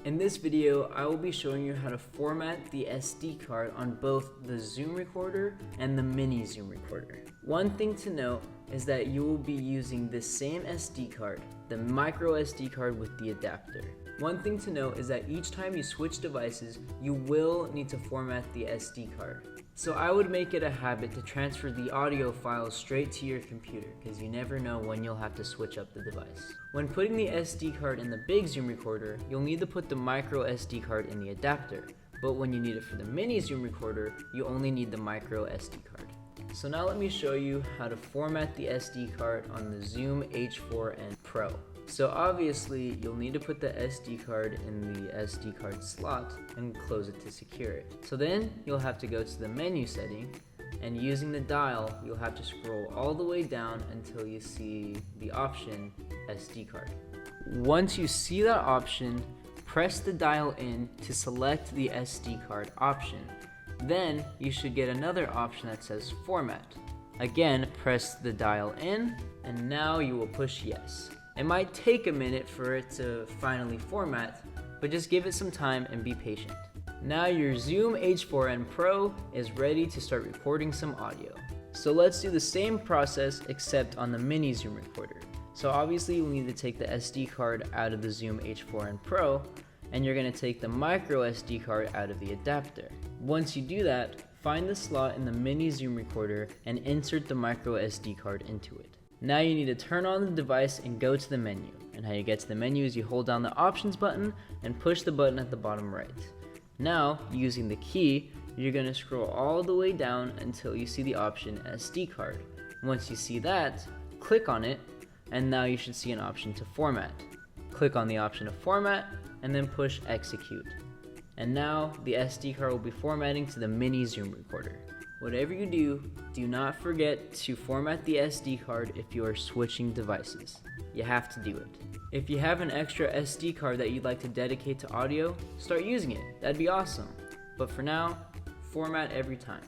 In this video, I will be showing you how to format the SD card on both the Zoom recorder and the mini Zoom recorder. One thing to note is that you will be using the same SD card, the micro SD card with the adapter. One thing to note is that each time you switch devices, you will need to format the SD card. So I would make it a habit to transfer the audio files straight to your computer, because you never know when you'll have to switch up the device. When putting the SD card in the big Zoom recorder, you'll need to put the micro SD card in the adapter. But when you need it for the mini Zoom recorder, you only need the micro SD card. So now let me show you how to format the SD card on the Zoom H4n Pro. So obviously, you'll need to put the SD card in the SD card slot and close it to secure it. So then you'll have to go to the menu setting, and using the dial, you'll have to scroll all the way down until you see the option SD card. Once you see that option, press the dial in to select the SD card option. Then you should get another option that says format. Again, press the dial in, and now you will push yes. It might take a minute for it to finally format, but just give it some time and be patient. Now your Zoom H4n Pro is ready to start recording some audio. So let's do the same process except on the mini Zoom recorder. So obviously you'll need to take the SD card out of the Zoom H4n Pro, and you're going to take the micro SD card out of the adapter. Once you do that, find the slot in the mini Zoom recorder and insert the micro SD card into it. Now you need to turn on the device and go to the menu. And how you get to the menu is you hold down the options button and push the button at the bottom right. Now, using the key, you're going to scroll all the way down until you see the option SD card. Once you see that, click on it, and now you should see an option to format. Click on the option to format, and then push execute. And now the SD card will be formatting to the mini Zoom recorder. Whatever you do, do not forget to format the SD card if you are switching devices. You have to do it. If you have an extra SD card that you'd like to dedicate to audio, start using it. That'd be awesome. But for now, format every time.